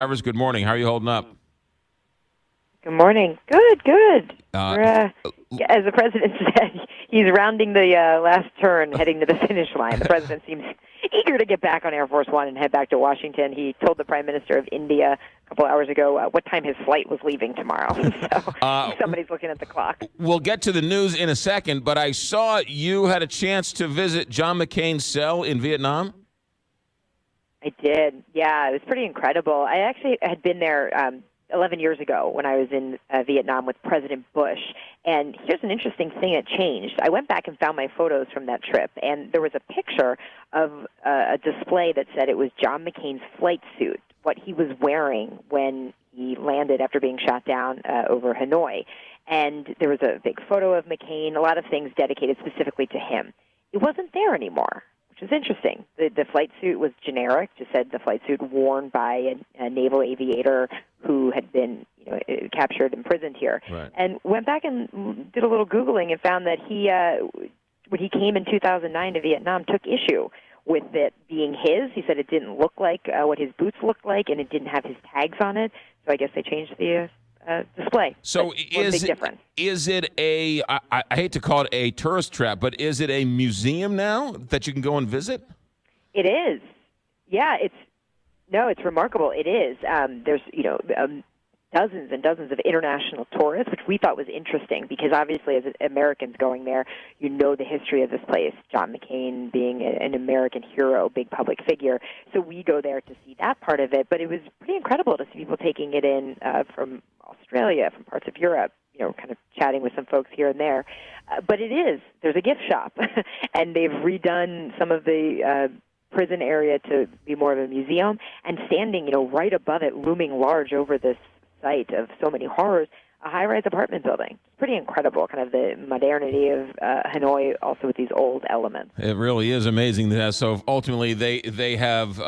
Travers, good morning. How are you holding up? Good morning. Good. As the president said, he's rounding the last turn, heading to the finish line. The president seems eager to get back on Air Force One and head back to Washington. He told the Prime Minister of India a couple hours ago what time his flight was leaving tomorrow. So somebody's looking at the clock. We'll get to the news in a second, but I saw you had a chance to visit John McCain's cell in Vietnam. I did. Yeah, it was pretty incredible. I actually had been there 11 years ago when I was in Vietnam with President Bush. And here's an interesting thing that changed. I went back and found my photos from that trip, and there was a picture of a display that said it was John McCain's flight suit, what he was wearing when he landed after being shot down over Hanoi. And there was a big photo of McCain, a lot of things dedicated specifically to him. It wasn't there anymore, which is interesting. The flight suit was generic, just said the flight suit worn by a naval aviator who had been captured, imprisoned here. Right. And went back and did a little Googling and found that he, when he came in 2009 to Vietnam, took issue with it being his. He said it didn't look like what his boots looked like, and it didn't have his tags on it. So I guess they changed the display. So is it a, I hate to call it a tourist trap, but is it a museum now that you can go and visit? It is. Yeah, it's remarkable. It is. There's, dozens and dozens of international tourists, which we thought was interesting because obviously as Americans going there, you know the history of this place, John McCain being an American hero, big public figure. So we go there to see that part of it, but it was pretty incredible to see people taking it in from Australia, from parts of Europe, kind of chatting with some folks here and there. But there's a gift shop, and they've redone some of the prison area to be more of a museum, and standing, right above it, looming large over this site of so many horrors, a high-rise apartment building. It's pretty incredible, kind of the modernity of Hanoi, also with these old elements. It really is amazing. So ultimately, they have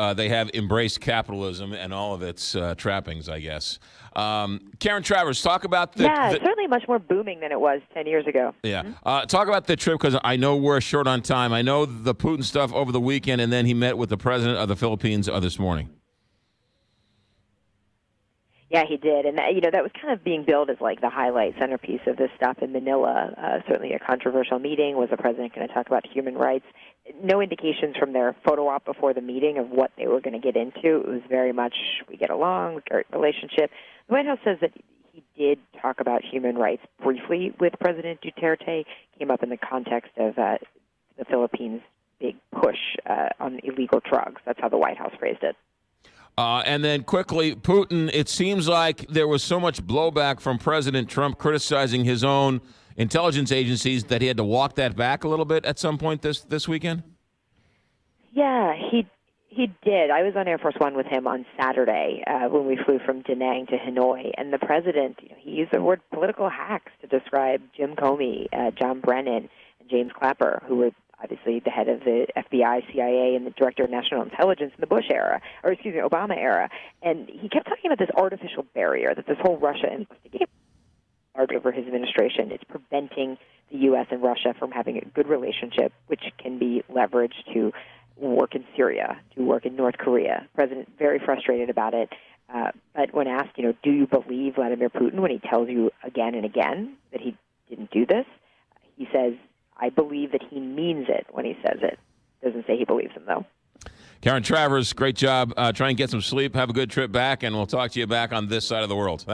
embraced capitalism and all of its trappings, I guess. Karen Travers, talk about it's certainly much more booming than it was 10 years ago. Yeah. Talk about the trip, because I know we're short on time. I know the Putin stuff over the weekend, and then he met with the president of the Philippines this morning. Yeah, he did. And, that was kind of being billed as like the highlight centerpiece of this stop in Manila. Certainly a controversial meeting. Was the president going to talk about human rights? No indications from their photo op before the meeting of what they were going to get into. It was very much, we get along, great relationship. The White House says that he did talk about human rights briefly with President Duterte. Came up in the context of the Philippines' big push on illegal drugs. That's how the White House phrased it. And then quickly, Putin, it seems like there was so much blowback from President Trump criticizing his own intelligence agencies that he had to walk that back a little bit at some point this weekend? Yeah, he did. I was on Air Force One with him on Saturday when we flew from Da Nang to Hanoi, and the president, he used the word political hacks to describe Jim Comey, John Brennan, and James Clapper, who were obviously the head of the FBI, CIA, and the director of national intelligence in the Obama era. And he kept talking about this artificial barrier that this whole Russia investigation over his administration. It's preventing the U.S. and Russia from having a good relationship, which can be leveraged to work in Syria, to work in North Korea. The president very frustrated about it. But when asked, do you believe Vladimir Putin when he tells you again and again that he didn't do this, he says, I believe that he means it when he says it. Doesn't say he believes him, though. Karen Travers, great job. Try and get some sleep. Have a good trip back, and we'll talk to you back on this side of the world. Thanks.